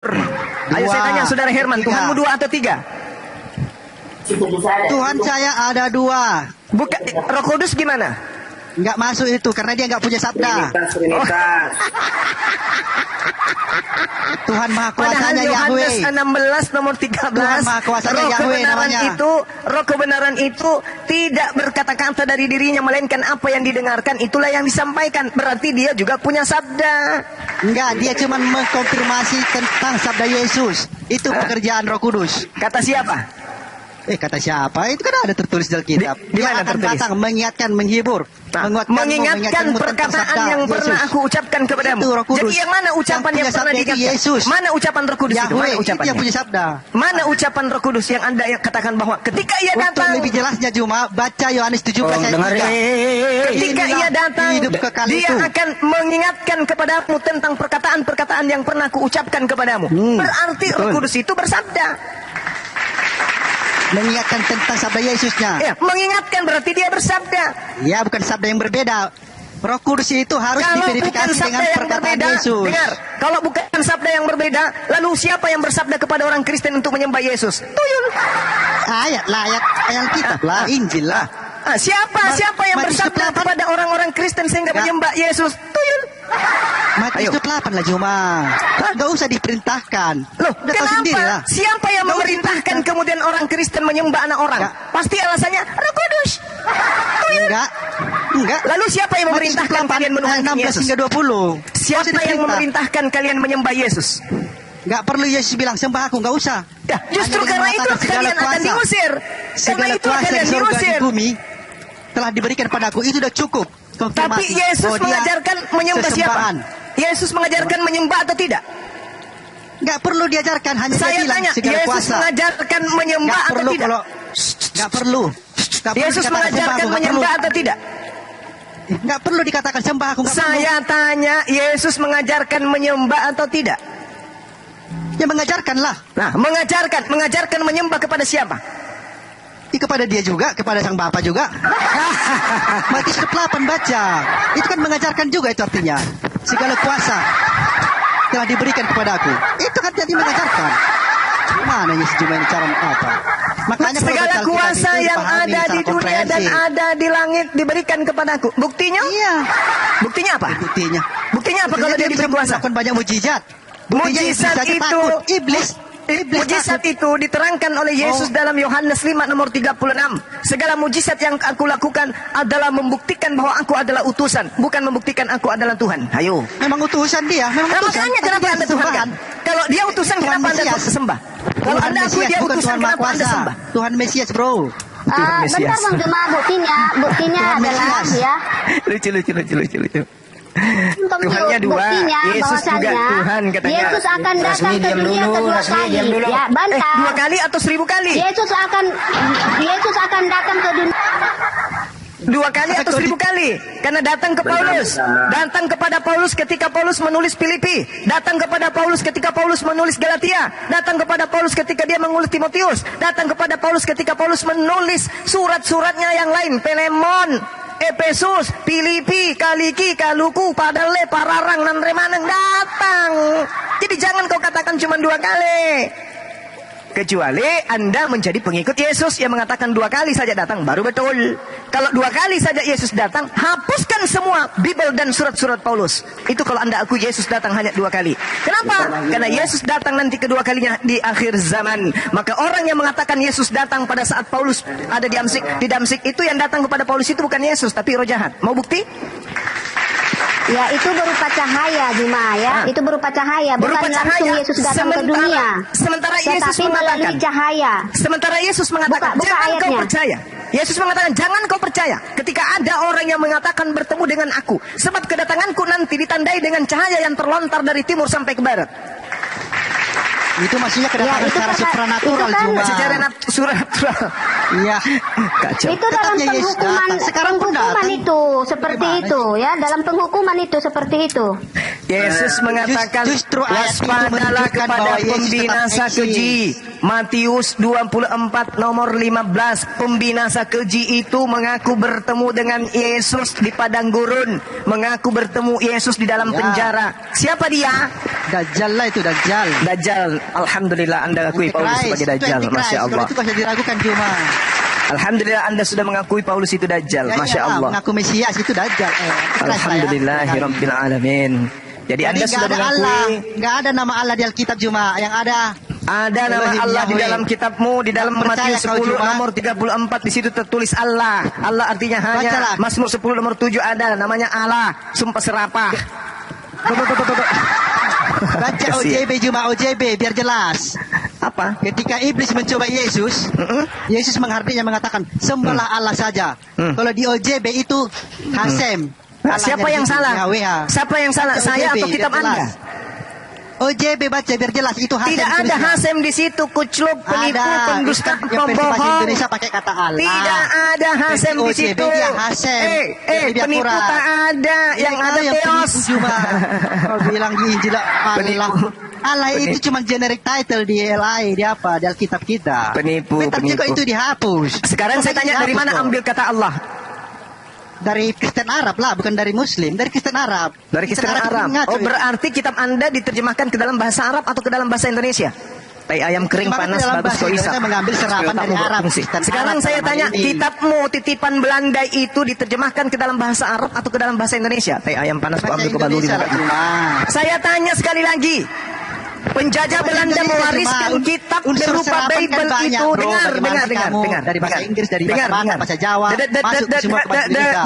Ayo saya tanya saudara Herman, Tuhanmu 2 atau 3? Tuhan saya ada 2. Bukan, Roh Kudus gimana? Nggak masuk itu karena dia nggak punya sabda. Trinitas. Tuhan Maha Padahal Kuasanya Yohanes Yahweh. 16 nomor 13, Tuhan Maha Kuasanya Yahweh namanya. Roh kebenaran itu tidak berkata-kata dari dirinya, melainkan apa yang didengarkan itulah yang disampaikan. Berarti dia juga punya sabda. Enggak, dia cuma mengkonfirmasi tentang sabda Yesus. Itu pekerjaan Roh Kudus. Kata siapa? Kata siapa? Itu kan ada tertulis dalam kitab. Di Dia mana akan tertulis? datang mengingatkan, menghibur, Mengingatkan perkataan yang pernah aku ucapkan kepadamu. Itu Roh Kudus. Jadi yang mana ucapan yang pernah Itu diingatkan? Yesus. Mana ucapan Roh Kudus itu? Mana Yahweh, itu ucapannya? yang punya sabda. Mana ucapan Roh Kudus yang Anda yang katakan bahwa ketika ia Untuk datang, lebih jelasnya cuma baca Yohanes 17 ayat dengar, 3. ketika ia datang, hidup kekal dia itu. akan mengingatkan kepadamu tentang perkataan-perkataan yang pernah kuucapkan kepadamu. Berarti Roh Kudus itu bersabda. Mengingatkan tentang sabda Yesusnya. Ya, mengingatkan berarti dia bersabda. Ya, bukan sabda yang berbeda. Roh Kudus itu harus Kalau bukan diverifikasi dengan sabda yang perkataan berbeda, Yesus. dengar. Kalau bukan sabda yang berbeda, lalu siapa yang bersabda kepada orang Kristen untuk menyembah Yesus? Tuyul. Ayat kitab lah, Injil lah. Siapa yang Matius bersabda 8. kepada orang-orang Kristen sehingga menyembah Yesus? Tuyul. Matius Ayo. 8 lah cuma. Nggak usah diperintahkan. Loh, Udah tahu sendiri lah. kenapa? Siapa yang memerintahkan kemudian orang Kristen menyembah anak orang? Enggak. Pasti alasannya Roh Kudus. Tuyul. Enggak. Lalu siapa yang memerintahkan kalian menuhankan 16 Yesus? hingga 20. Siapa yang memerintahkan kalian menyembah Yesus? Nggak perlu Yesus bilang sembah aku, nggak usah. Ya, justru Hanya karena dengan itu mengatakan segala kalian akan kuasa. diusir. Karena Segala itu kuasa kalian di surga di diusir. bumi telah diberikan padaku. Itu udah cukup. Tapi Konfirmasi Yesus bahwa dia mengajarkan menyembah siapa? sesembahan. Yesus mengajarkan menyembah atau tidak? Nggak perlu diajarkan, hanya dia Saya bilang tanya, segala Yesus kuasa. mengajarkan menyembah Nggak atau perlu tidak? kalau nggak perlu. Nggak perlu Yesus dikatakan mengajarkan sembah aku, nggak menyembah perlu. atau tidak? Nggak perlu dikatakan sembah aku, nggak perlu. Saya tanya, Yesus mengajarkan menyembah atau tidak? Ya mengajarkan lah. Nah, mengajarkan menyembah kepada siapa? Kepada dia juga, kepada sang Bapa juga. Matius 8 baca. Itu kan mengajarkan juga itu artinya. Segala kuasa telah diberikan kepadaku. Itu kan jadi mengajarkan. Mana ya sejumlah cara apa? Makanya kalau Segala baca Alkitab kuasa itu yang dipahami ada secara di dunia dan komprehensif. ada di langit diberikan kepadaku. Buktinya? Iya. Buktinya apa? Buktinya. Buktinya apa kalau dia diberi kuasa? Melakukan banyak mujizat. Buktinya Mujizat saja itu takut. Iblis Mujizat takut. itu diterangkan oleh Yesus dalam Yohanes 5 nomor 36. Segala mujizat yang aku lakukan adalah membuktikan bahwa aku adalah utusan, bukan membuktikan aku adalah Tuhan. Ayo. Memang utusan dia, memang Nah, utusan. makanya kenapa Tapi Anda dia Tuhan kan? Kalau dia utusan, Tuhan kenapa Anda Mesias. sembah? Kalau Tuhan Anda akui Mesias, dia bukan utusan, Tuhan Maha kenapa Anda Kuasa. sembah? Tuhan Mesias, bro. Tuhan Mesias. Bentar Bang Jemaah, buktinya Tuhan adalah Mesias. ya. Lucu. Untuk Tuhannya dua, buktinya Yesus juga bahwasanya Tuhan katanya. Yesus akan datang Rasmi, ke diam dunia dulu, kedua Rasmi, kali. diam dulu. Ya, bantah. 2 kali atau 1000 kali? Yesus akan datang ke dunia. 2 kali atau 1000 kali? Karena datang ke Paulus, datang kepada Paulus ketika Paulus menulis Filipi, datang kepada Paulus ketika Paulus menulis Galatia, datang kepada Paulus ketika dia menulis Timotius, datang kepada Paulus ketika Paulus menulis surat-suratnya yang lain, Filemon, Efesus, Filipi, Kaliki, Kaluku, Padale, Pararang, dan Remaneng, datang. Jadi jangan kau katakan cuma 2 kali. Kecuali Anda menjadi pengikut Yesus yang mengatakan 2 kali saja datang baru betul. Kalau 2 kali saja Yesus datang, hapuskan semua Bible dan surat-surat Paulus. Itu kalau Anda akui Yesus datang hanya 2 kali. Kenapa? Karena Yesus datang nanti kedua kalinya di akhir zaman. Maka orang yang mengatakan Yesus datang pada saat Paulus ada di Damsik itu yang datang kepada Paulus itu bukan Yesus tapi roh jahat. Mau bukti? Ya, itu berupa cahaya, Jemaah ya. Itu berupa cahaya, Berupa bukan langsung cahaya. Yesus datang ke dunia. Sementara Yesus Tetapi melalui mengatakan, cahaya. Sementara Yesus mengatakan, Buka jangan kau ayatnya. percaya. Yesus mengatakan, jangan kau percaya. Ketika ada orang yang mengatakan bertemu dengan aku. Sebab kedatanganku nanti ditandai dengan cahaya yang terlontar dari timur sampai ke barat. Itu maksudnya kedatangan itu secara kan- supranatural itu kan- cuma. Secara supranatural. Iya. Kacau. Itu dalam Tetapnya Yesus penghukuman, datang. Sekarang pun penghukuman datang. itu seperti Gimana itu ya, dalam penghukuman itu seperti itu. Yesus mengatakan justru ayat itu waspadalah menunjukkan kepada bahwa Yesus pembinasa tetap keji. Matius 24 nomor 15. Pembinasa keji itu mengaku bertemu dengan Yesus di padang gurun, mengaku bertemu Yesus di dalam Ya. penjara. Siapa dia? Dajjal lah itu, Dajjal. Dajjal. Alhamdulillah Anda akui Paulus sebagai Dajjal. Itu Antichrist. Masya Kalau Allah. itu bisa diragukan cuma. Alhamdulillah Anda sudah mengakui Paulus itu Dajjal. Ya, Masya iyalah, Allah. mengaku Mesias itu Dajjal. Antichrist lah ya. Alhamdulillahirabbil alamin. Jadi Anda nggak sudah ada Allah, mengakui nggak ada nama Allah di Alkitab cuma. Yang ada ada nama Elohim Allah di Yahweh. dalam kitabmu, di dalam Nggak percaya Matius kau 10 cuma. nomor 34 di situ tertulis Allah. Allah artinya hanya. Bacalah. Mazmur 10 nomor 7 ada namanya Allah. Sumpah serapah. baca Kasihan. OJB cuma OJB biar jelas. Apa? Ketika iblis mencoba Yesus, Yesus mengatakan sembahlah Allah saja. Kalau di OJB itu Hasem. Nah, Allah siapa yang yang salah? YHWH. Siapa yang salah? Baca Saya OJB, atau kitab biar jelas. Anda? OJB baca biar jelas itu Hasem. Tidak ada tulisnya. Hasem di situ, kucluk, penipu, Ada. pendusta, Yang versi bahasa pembohong. Indonesia pakai kata Allah. Tidak ada Hasem di Versi situ. OJB dia Hasem. Jadi dia Penipu kurang. tak ada, yang ada yang Theos. penipu cuma. Kau bilang di Injil Allah. Penipu. Allah itu Penipu. cuma generic title di LI, di apa, di Alkitab kita. Penipu, Tapi juga penipu. itu dihapus. Sekarang saya Pokoknya tanya dari dihapus mana kok. ambil kata Allah? Dari Kristen Arab lah, bukan dari Muslim, dari Kristen Arab. Dari Kristen Arab. ngaco Oh, itu. berarti kitab Anda diterjemahkan ke dalam bahasa Arab atau ke dalam bahasa Indonesia? Tai ayam kering Diterjemahkan panas ke dalam bagus bahasa kok Indonesia, isap. mengambil serapan Supaya dari otakmu Arab. berfungsi. Kristen Sekarang Arab saya dalam tanya, hal ini. kitabmu titipan Belanda itu diterjemahkan ke dalam bahasa Arab atau ke dalam bahasa Indonesia? Tai ayam panas kok Bahasa ambil ke baluri. Indonesia lah cuma. Saya tanya sekali lagi. Penjajah Bahasa Belanda Indonesia mewariskan cuma kitab unsur berupa serapan kan Bible banyak, itu. bro. Dengar, Dari mana dengar. kamu? Dari bahasa Inggris, dari bahasa Batak, bahasa Jawa, masuk semua ke bahasa Indonesia.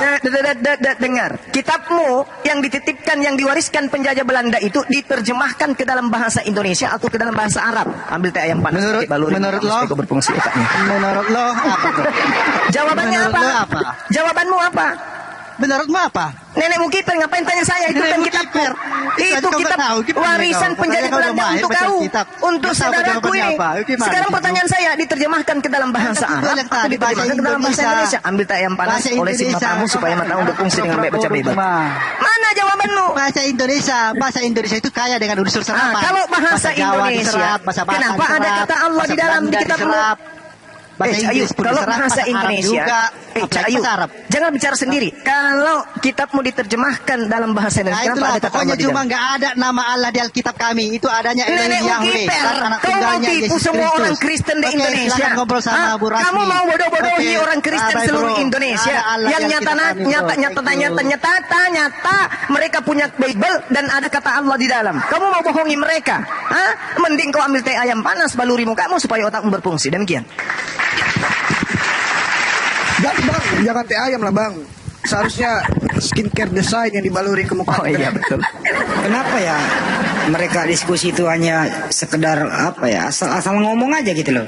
Dengar. Kitabmu yang dititipkan, yang diwariskan penjajah Belanda itu diterjemahkan ke dalam bahasa Indonesia atau ke dalam bahasa Arab. Ambil teh ayam panas. Menurut- pakai baluri, menurut supaya lo? kau berfungsi otaknya. Menurut lo apa tuh? Jawabannya Menurut apa? lo apa? Jawabanmu apa? Menurutmu apa? Nenekmu kiper, ngapain tanya saya? Itu kan Nenekmu kitab kiper. Itu Kau kitab nggak tahu, gimana warisan kau? penjajah Makanya kau udah Belanda mahir untuk baca kau, kitab. untuk Nggak tahu saudaraku jawabannya ini. apa. Gimana Sekarang gitu? pertanyaan saya diterjemahkan ke dalam bahasa Itu Arab yang atau tadi, diterjemahkan bahasa ke dalam bahasa Indonesia. Indonesia? Ambil teh ayam panas, Bahasa olesin Indonesia. matamu supaya matamu berfungsi dengan baik baca Bible. Mah. Mana jawabanmu? Bahasa Indonesia itu kaya dengan unsur serapan. Kalau bahasa Jawa Indonesia, diserap, bahasa Batak kenapa ada diserap, kata Allah di bahasa dalam di Belanda kitabmu? diserap, bahasa Cahayu, Inggris pun kalau diserap, bahasa Arab Indonesia, juga, Cahayu, apalagi bahasa Arab. jangan bicara sendiri. Kalau kitabmu diterjemahkan dalam bahasa Nah Indonesia, kenapa itulah ada kata pokoknya Allah di cuma dalam? nggak ada nama Allah di Alkitab kami. Itu adanya Elohim Nenekmu Yahweh kiper, dan anak kau mau tunggalnya tipu Yesus semua Kristus. orang Kristen di Oke, Indonesia. silakan ngobrol sama Hah? Bu Rasmi. Kamu mau bodoh-bodohi Oke, orang Kristen baik, seluruh bro. Indonesia Ada Allah yang di nyata Alkitab kami, bro. nyata mereka punya Bible dan ada kata Allah di dalam. Kamu mau bohongi mereka? Hah? Mending kau ambil teh ayam panas baluri mukamu supaya otakmu berfungsi. Demikian. Jangan teh ayam lah bang. Seharusnya skincare design yang dibaluri ke muka. Oh iya betul. Kenapa ya mereka diskusi itu hanya sekedar apa ya asal ngomong aja gitu loh.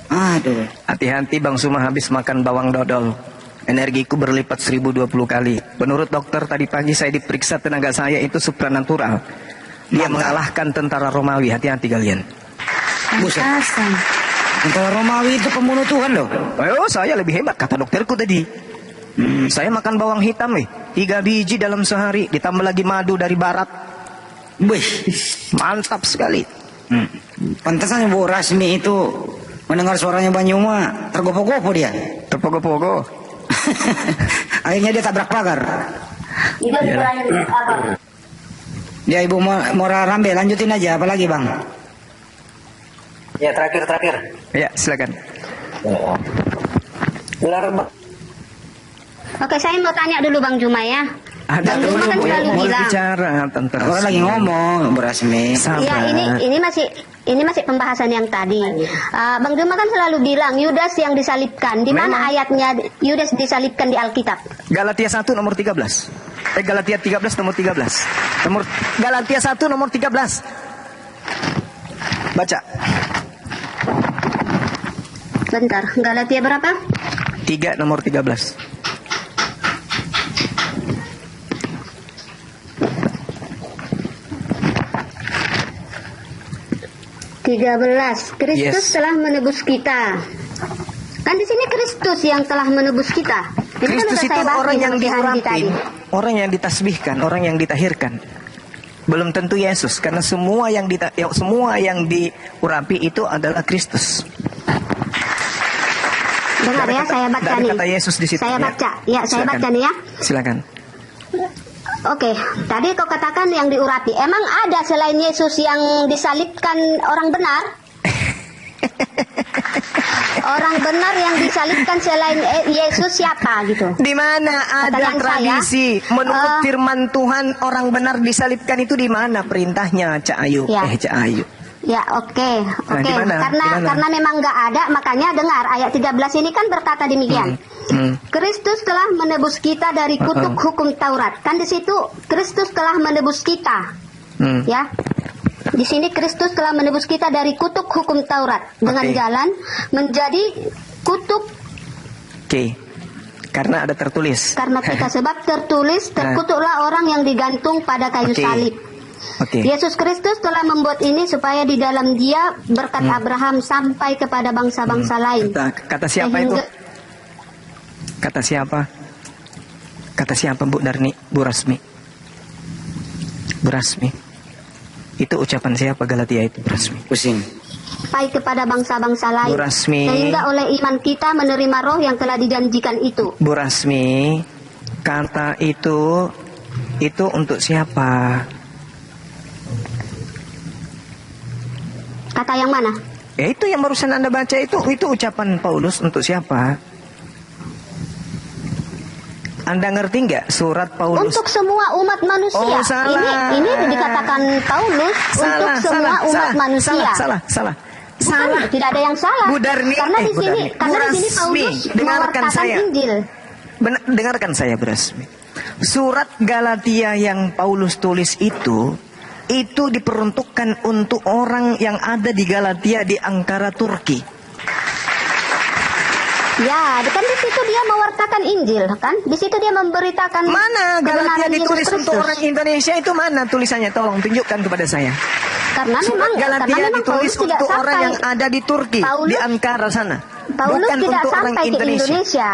Aduh. Hati-hati Bang Suma habis makan bawang dodol. Energiku berlipat 1020 kali. Menurut dokter tadi pagi saya diperiksa tenaga saya itu supranatural. Dia mengalahkan tentara Romawi. Hati-hati kalian. Buset. Pantasan. Tentara Romawi itu pembunuh Tuhan loh. Oh saya lebih hebat kata dokterku tadi. Saya makan bawang hitam 3 biji dalam sehari. Ditambah lagi madu dari barat. Wih. Mantap sekali. Pantasannya Bu Rasmi itu mendengar suaranya Banyuma tergopoh-gopoh dia. Terpogo-pogo. Akhirnya dia tabrak pagar. Itu berani apa? Dia Ibu Mora Rambe lanjutin aja apalagi Bang. Ya terakhir. Ya silakan. Ular Oke, saya mau tanya dulu Bang Juma ya. Ada Bang Juma kan dulu selalu mau bilang. bicara tentang Orang lagi ngomong Bu Rasmi. Sabar. Iya, ini masih pembahasan yang tadi. Bang Juma kan selalu bilang Yudas yang disalibkan. Di mana Memang. ayatnya Yudas disalibkan di Alkitab? Galatia 1 nomor 13. Galatia 13 nomor 13. Galatia 1 nomor 13. Baca. Bentar, Galatia berapa? 3 nomor 13. Kristus Yes. telah menebus kita. Kan di sini Kristus yang telah menebus kita. Ini kan Kristus udah itu saya bahas orang di yang Firman Tuhan diurapi, tadi. orang yang ditasbihkan, orang yang ditahirkan. Belum tentu Yesus, karena semua yang diurapi itu adalah Kristus. Dengar ya, saya baca Dari nih. kata Yesus di situ. Saya baca. Ya, saya Silakan. baca nih ya. Silakan. Oke, tadi kau katakan yang diurapi. Emang ada selain Yesus yang disalibkan orang benar? Orang benar yang disalibkan selain Yesus siapa gitu? Di mana ada Pertanyaan tradisi menurut saya, firman Tuhan orang benar disalibkan itu di mana perintahnya, Cak Ayu? Ya. Cak Ayu. Ya, oke. Nah, di mana? Karena memang nggak ada, makanya dengar ayat 13 ini kan berkata demikian. Kristus telah menebus kita dari kutuk hukum Taurat. Kan di situ Kristus telah menebus kita. Ya. Di sini Kristus telah menebus kita dari kutuk hukum Taurat dengan Oke. jalan menjadi kutuk Oke. Karena ada tertulis. karena kita, sebab tertulis terkutuklah orang yang digantung pada kayu Oke. salib. Oke. Yesus Kristus telah membuat ini supaya di dalam Dia berkat Abraham sampai kepada bangsa-bangsa lain. Kata siapa itu? Sehingga- Kata siapa? Kata siapa Bu Darni? Bu Rasmi? Bu Rasmi. Itu ucapan siapa Galatia itu, Bu Rasmi? Pusing. Sampai kepada bangsa-bangsa lain. Bu Rasmi. Sehingga oleh iman kita menerima roh yang telah dijanjikan itu. Bu Rasmi, kata itu untuk siapa? Kata yang mana? Ya itu yang barusan Anda baca itu ucapan Paulus untuk siapa? Anda ngerti nggak surat Paulus? Untuk semua umat manusia. Oh, salah. Ini dikatakan Paulus untuk semua umat manusia. Salah. Bukan, tidak ada yang salah. Bu Darni, karena di Bu sini, Darni. karena Bu di sini Rasmi, Paulus dengarkan mewartakan saya. Injil. Dengarkan saya, Bu Rasmi. Surat Galatia yang Paulus tulis itu diperuntukkan untuk orang yang ada di Galatia di Ankara Turki. Ya, kan di situ dia mewartakan Injil, kan? Di situ dia memberitakan Mana Galatia kebenaran Yesus ditulis untuk Kristus. orang Indonesia itu mana tulisannya? Tolong tunjukkan kepada saya. Karena Surat memang Galatia ditulis Paulus tidak untuk orang sampai, yang ada di Turki, Paulus- di Ankara sana. Paulus Bukan tidak untuk orang sampai ke Indonesia. Indonesia.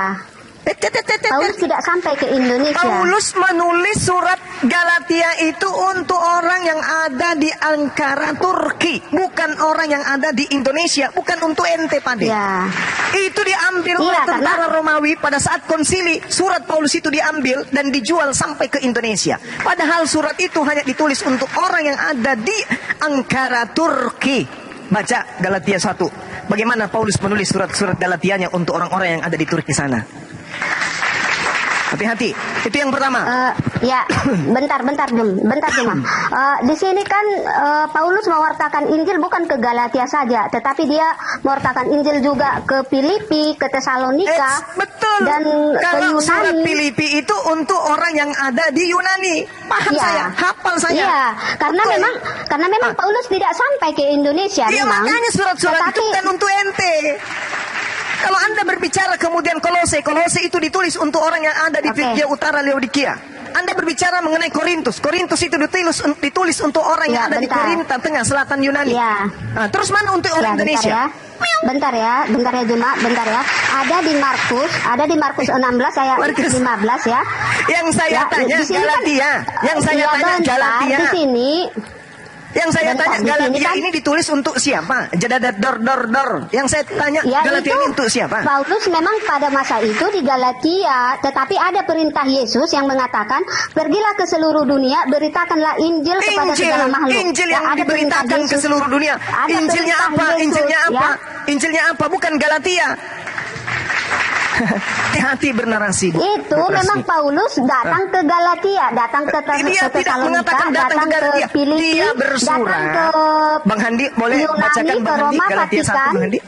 Paulus tidak sampai ke Indonesia. Paulus menulis surat Galatia itu untuk orang yang ada di Ankara Turki, bukan orang yang ada di Indonesia, bukan untuk ente Pade. Ya. Itu diambil Iya, oleh tentara karena- Romawi pada saat konsili. Surat Paulus itu diambil dan dijual sampai ke Indonesia. Padahal surat itu hanya ditulis untuk orang yang ada di Ankara Turki. Baca Galatia 1. Bagaimana Paulus menulis surat-surat Galatianya untuk orang-orang yang ada di Turki sana. Hati-hati. Itu yang pertama. Ya, bentar cuma. Di sini kan Paulus mewartakan Injil bukan ke Galatia saja, tetapi dia mewartakan Injil juga ke Filipi, ke Tesalonika, Betul. dan ke Kalau surat Yunani. Filipi itu untuk orang yang ada di Yunani. Paham Ya. saya, hafal saya. Iya, karena Betul. memang Paulus tidak sampai ke Indonesia Iya, memang. makanya surat-surat itu Tetapi- kan untuk ente. Kalau Anda berbicara kemudian Kolose itu ditulis untuk orang yang ada di Oke. Frigia Utara Laodikia. Anda berbicara mengenai Korintus itu ditulis untuk orang yang Ya, ada di bentar. Korinta, tengah selatan Yunani. Ya. Nah, terus mana untuk orang Indonesia? Bentar ya Juma, bentar ya. Ada di Markus 16 ayat Markus. 15 ya. Yang saya Ya, tanya di sini Galatia, yang saya ya, tanya bentar, Galatia. Di sini Yang saya bentar, tanya di sini Galatia kan- ini ditulis untuk siapa? Dor. Yang saya tanya ya Galatia itu ini untuk siapa? Paulus memang pada masa itu di Galatia, tetapi ada perintah Yesus yang mengatakan, pergilah ke seluruh dunia, beritakanlah Injil kepada segala makhluk. Injil Ya, yang ada perintah diberitakan ke Yesus. seluruh dunia. Ada Injilnya perintah apa? Yesus, Injilnya apa? ya. Injilnya apa? Bukan Galatia. Hati-hati bernarasi. Bu. Itu Bu Rasmi. memang Paulus datang ke Galatia, datang ke Dia tidak Tesalonika, mengatakan datang ke Galatia. Filipi, Dia bersurat. datang ke Bang Handi, boleh Yunani, bacakan ke Bang Handi Roma, Galatia 1 Vatikan. Bang Handi?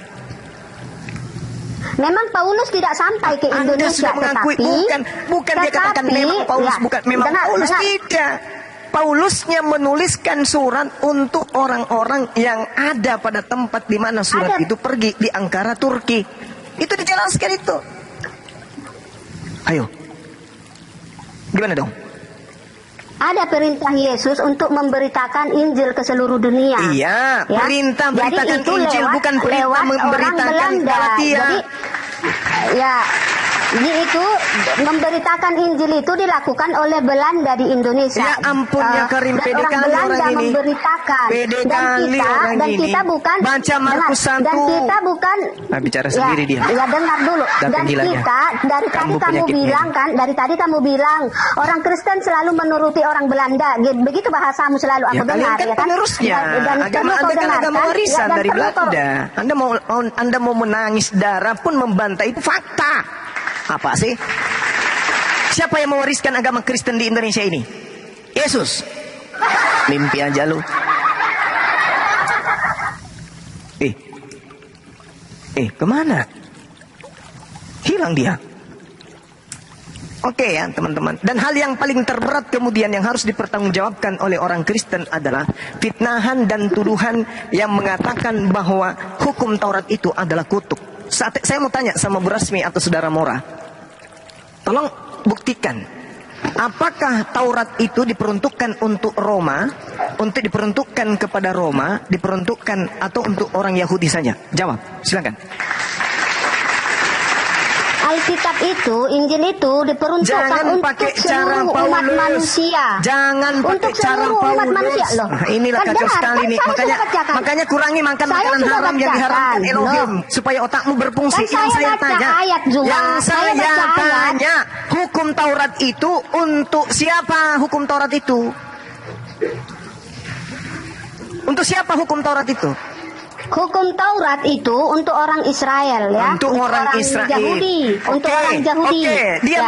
Memang Paulus tidak sampai ke Anda Indonesia, sudah mengakui bukan dia katakan memang Paulus bukan memang Paulus tidak. Paulusnya menuliskan surat untuk orang-orang yang ada pada tempat di mana surat Ada. itu pergi di Ankara Turki. Itu dijelaskan itu. Ayo. Gimana dong? Ada perintah Yesus untuk memberitakan Injil ke seluruh dunia. Iya, Ya. perintah Jadi beritakan itu Injil lewat- bukan perintah lewat orang memberitakan Belanda. Galatia. Jadi, ya, Yaitu memberitakan Injil itu dilakukan oleh Belanda di Indonesia. Ya ampun ya Karim, Dan pede orang kali Belanda orang ini. memberitakan. Pede Dan kali kita, orang dan ini. kita bukan Baca Markus dengar, 1. Dan kita bukan Bicara sendiri dia. Ya dengar dulu. Dan Dan panggilannya. kita dari tadi kamu penyakitnya. bilang kan, dari tadi kamu bilang orang Kristen selalu menuruti orang Belanda. Begitu bahasamu selalu aku Ya, kalian dengar kan ya kan. penerusnya. Dan Agama perlu kau Anda kan dengarkan. agama warisan dan dari perlu kau- Belanda. Anda mau menangis darah pun membantah, itu fakta. Apa sih? Siapa yang mewariskan agama Kristen di Indonesia ini? Yesus. Mimpi aja lu. Kemana? Hilang dia. Oke ya teman-teman. Dan hal yang paling terberat kemudian yang harus dipertanggungjawabkan oleh orang Kristen adalah fitnahan dan tuduhan yang mengatakan bahwa hukum Taurat itu adalah kutuk. Saya mau tanya sama Bu Rasmi atau Saudara Mora. Tolong buktikan. Apakah Taurat itu diperuntukkan untuk Roma, untuk diperuntukkan kepada Roma, diperuntukkan atau untuk orang Yahudi saja? Jawab, silakan. Alkitab itu, Injil itu diperuntukkan Jangan untuk pakai cara seluruh umat Paulus. manusia. Jangan pakai Untuk cara seluruh umat Paulus. manusia loh. Nah, inilah Kan kacau dengar, sekali kan nih. saya sudah bacakan. Makanya kurangi makan Saya makanan sudah haram yang bacakan. diharamkan Elohim Loh. supaya otakmu berfungsi. Kan saya baca tanya, ayat, Zuma. yang Saya saya baca ayat. tanya, hukum Taurat itu untuk siapa? Hukum Taurat itu untuk siapa? Hukum Taurat itu Hukum Taurat itu untuk orang Israel ya. untuk orang Israel. Yahudi. Untuk Oke, orang Yahudi. Oke, Ya.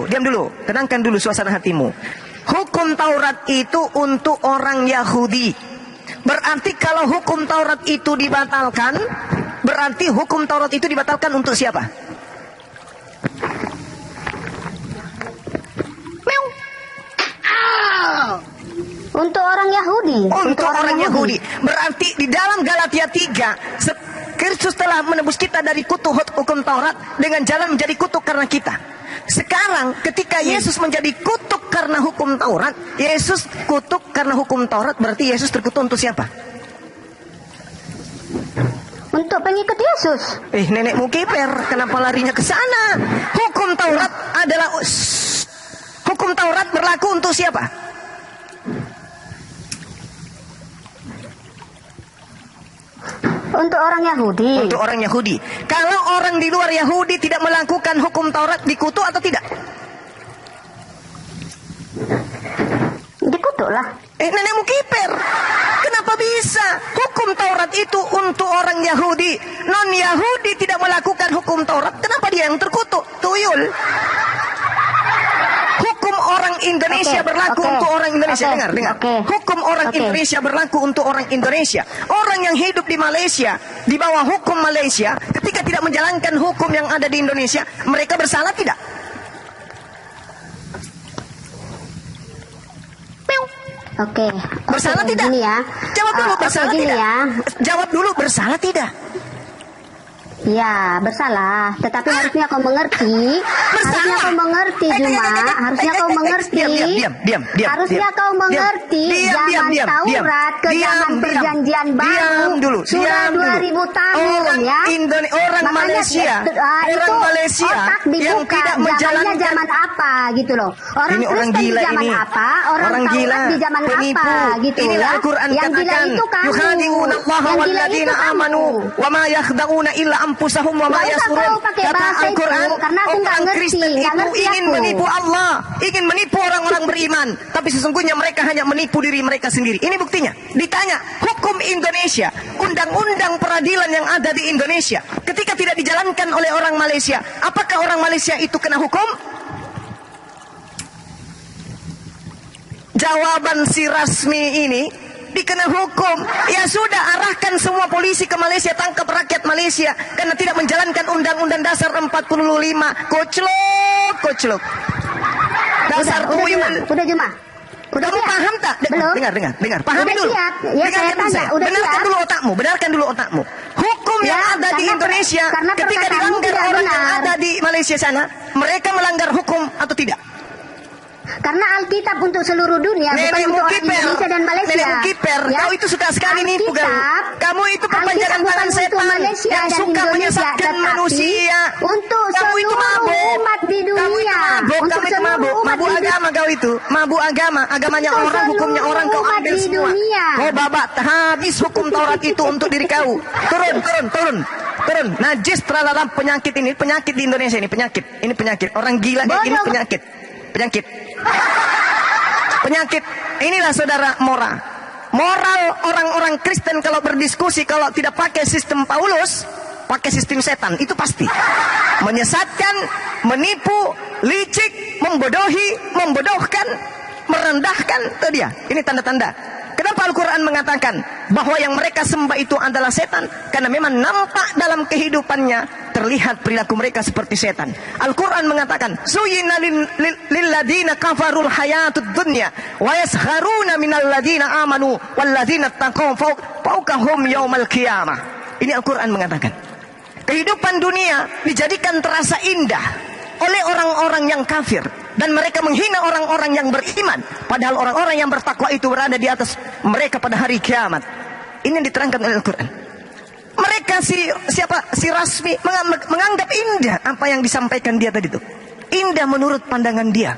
diam dulu. Tenangkan dulu suasana hatimu. Hukum Taurat itu untuk orang Yahudi. Berarti kalau hukum Taurat itu dibatalkan, berarti hukum Taurat itu dibatalkan untuk siapa? Meow. Untuk orang Yahudi. Untuk orang Yahudi. Berarti di dalam Galatia 3, Kristus telah menebus kita dari kutuk hukum Taurat dengan jalan menjadi kutuk karena kita. Sekarang ketika Yesus menjadi kutuk karena hukum Taurat, Yesus kutuk karena hukum Taurat, berarti Yesus terkutuk untuk siapa? Untuk pengikut Yesus. Nenekmu kiper, kenapa larinya ke sana? Hukum Taurat adalah hukum Taurat berlaku untuk siapa? Untuk orang Yahudi. Untuk orang Yahudi. Kalau orang di luar Yahudi tidak melakukan hukum Taurat, dikutuk atau tidak? Dikutuklah. Nenekmu kiper. Kenapa bisa? Hukum Taurat itu untuk orang Yahudi. Non-Yahudi tidak melakukan hukum Taurat. Kenapa dia yang terkutuk? Tuyul. Hukum orang Indonesia berlaku untuk orang Indonesia. Dengar. Hukum orang Indonesia berlaku untuk orang Indonesia. Orang yang hidup di Malaysia, di bawah hukum Malaysia, ketika tidak menjalankan hukum yang ada di Indonesia, mereka bersalah tidak? Oke. Bersalah tidak? Gini ya. Jawab dulu, bersalah gini tidak? ya. Jawab dulu, bersalah tidak? Ya, bersalah. Tetapi harusnya kau mengerti. Harusnya kau mengerti, Juma. Harusnya kau mengerti. Diam. Harusnya kau mengerti. Zaman Taurat ke zaman perjanjian baru. Sudah 2000 tahun ya. Orang Malaysia. Orang Malaysia otak dibuka. yang tidak menjalankan. Zaman apa gitu loh. Orang Ini orang Kristen gila di zaman ini. apa? Orang Taurat di zaman penipu. apa gitu Inilah ya. Al-Quran Yang gila katakan, itu kamu. yukhadi'una Allah Yang gila walladzina itu kamu. amanu wa ma yakhda'una illa anfusahum wa ma Nggak usah yasurun. kau pakai Kata bahasa itu, Al-Quran, karena aku nggak orang ngerti, Kristen nggak itu ngerti ingin aku. menipu Allah, ingin menipu orang-orang beriman, tapi sesungguhnya mereka hanya menipu diri mereka sendiri. Ini buktinya. Ditanya, hukum Indonesia, undang-undang peradilan yang ada di Indonesia, ketika tidak dijalankan oleh orang Malaysia, apakah orang Malaysia itu kena hukum? Jawaban si Rasmi ini, dikena hukum. Ya sudah, arahkan semua polisi ke Malaysia, tangkap rakyat Malaysia karena tidak menjalankan Undang-Undang Dasar 45. Koclok. Dasar tuyul. Udah Juma. Udah Kamu siap? paham tak? Belum. Dengar. Pahami Udah dulu. siap. Ya, saya Dengarkan tanya, udah Benarkan siap? dulu otakmu. Hukum yang Ya, ada di karena Indonesia, karena ketika perkataanmu dilanggar tidak orang yang benar. ada di Malaysia sana, mereka melanggar hukum atau tidak? Karena Alkitab untuk seluruh dunia, bukan Nenekmu untuk orang kiper, Indonesia dan Malaysia. nenekmu kiper, Ya. kau itu suka sekali nipu kau. Alkitab- Kamu itu perpanjangan Alkitab tangan bukan untuk setan. Malaysia yang dan suka Indonesia, menyesatkan tetapi manusia. untuk Kamu itu seluruh mabuk. umat di Kamu itu dunia. mabuk, Untuk kamu itu seluruh mabuk. umat Mabuk di dunia. agama kau itu. Mabuk agama. Agamanya Untuk orang, hukumnya orang kau seluruh ambil umat di semua. dunia. Kau babat habis hukum Taurat itu untuk diri kau. Turun. Najis terhadap penyakit ini. Penyakit di Indonesia ini. Ini penyakit. Orang gila kayak gini penyakit. Penyakit. Inilah saudara moral orang-orang Kristen kalau berdiskusi, kalau tidak pakai sistem Paulus, pakai sistem setan, itu pasti menyesatkan, menipu, licik, membodohkan, merendahkan. Itu dia. Ini tanda-tanda. Kenapa Al-Quran mengatakan bahwa yang mereka sembah itu adalah setan? Karena memang nampak dalam kehidupannya, terlihat perilaku mereka seperti setan. Al-Quran mengatakan, Zuyina lilladina kafarul hayatud dunya wa yaskharuna minal ladina amanu wal ladina taqaw fawqahum yaumal qiyamah. Ini Al-Quran mengatakan, kehidupan dunia dijadikan terasa indah oleh orang-orang yang kafir, dan mereka menghina orang-orang yang beriman, padahal orang-orang yang bertakwa itu berada di atas mereka pada hari kiamat. Ini yang diterangkan oleh Al-Quran. Mereka si Rasmi menganggap indah apa yang disampaikan dia tadi itu. Indah menurut pandangan dia,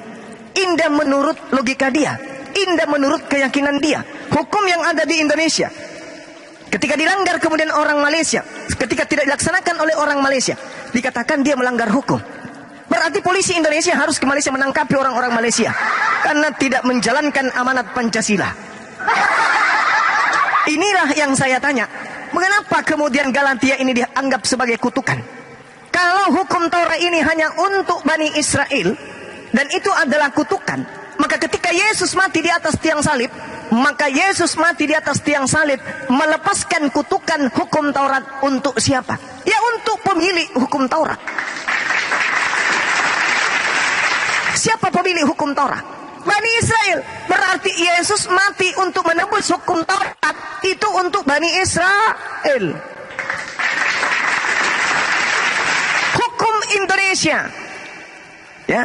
indah menurut logika dia, indah menurut keyakinan dia. Hukum yang ada di Indonesia, ketika dilanggar kemudian orang Malaysia, ketika tidak dilaksanakan oleh orang Malaysia, dikatakan dia melanggar hukum. Berarti polisi Indonesia harus ke Malaysia menangkapi orang-orang Malaysia karena tidak menjalankan amanat Pancasila. Inilah yang saya tanya, mengapa kemudian Galatia ini dianggap sebagai kutukan? Kalau hukum Taurat ini hanya untuk Bani Israel dan itu adalah kutukan, maka ketika Yesus mati di atas tiang salib, maka Yesus mati di atas tiang salib melepaskan kutukan hukum Taurat untuk siapa? Ya untuk pemilik hukum Taurat. Siapa pemilik hukum Taurat? Bani Israel. Berarti Yesus mati untuk menebus hukum Taurat itu untuk Bani Israel. Hukum Indonesia, ya,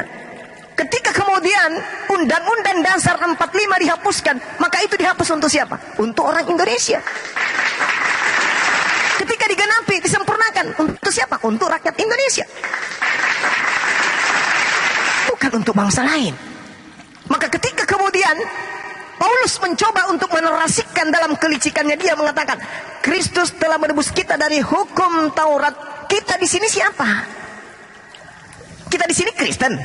ketika kemudian Undang-Undang Dasar 45 dihapuskan, maka itu dihapus untuk siapa? Untuk orang Indonesia. Ketika digenapi, disempurnakan, untuk siapa? Untuk rakyat Indonesia, bukan untuk bangsa lain. Maka ketika kemudian Paulus mencoba untuk menerasikan dalam kelicikannya, dia mengatakan Kristus telah menebus kita dari hukum Taurat. Kita di sini siapa? Kita di sini Kristen.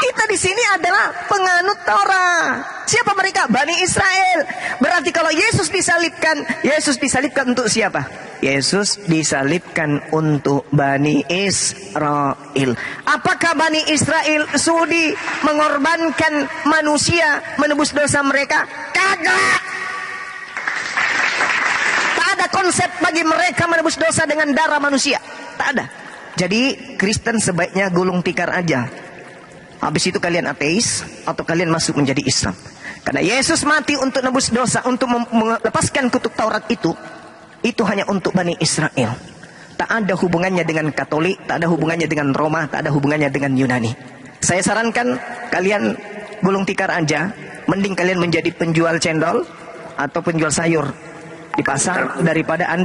Kita di sini adalah penganut Taurat. Siapa mereka? Bani Israel. Berarti kalau Yesus disalibkan untuk siapa? Yesus disalibkan untuk Bani Israel. Apakah Bani Israel sudi mengorbankan manusia menebus dosa mereka? Kagak. Tak ada konsep bagi mereka menebus dosa dengan darah manusia. Tak ada. Jadi Kristen sebaiknya gulung tikar aja. Habis itu kalian ateis atau kalian masuk menjadi Islam. Karena Yesus mati untuk nebus dosa, untuk melepaskan kutuk Taurat itu hanya untuk Bani Israel. Tak ada hubungannya dengan Katolik, tak ada hubungannya dengan Roma, tak ada hubungannya dengan Yunani. Saya sarankan kalian gulung tikar aja. Mending kalian menjadi penjual cendol atau penjual sayur di pasar daripada Anda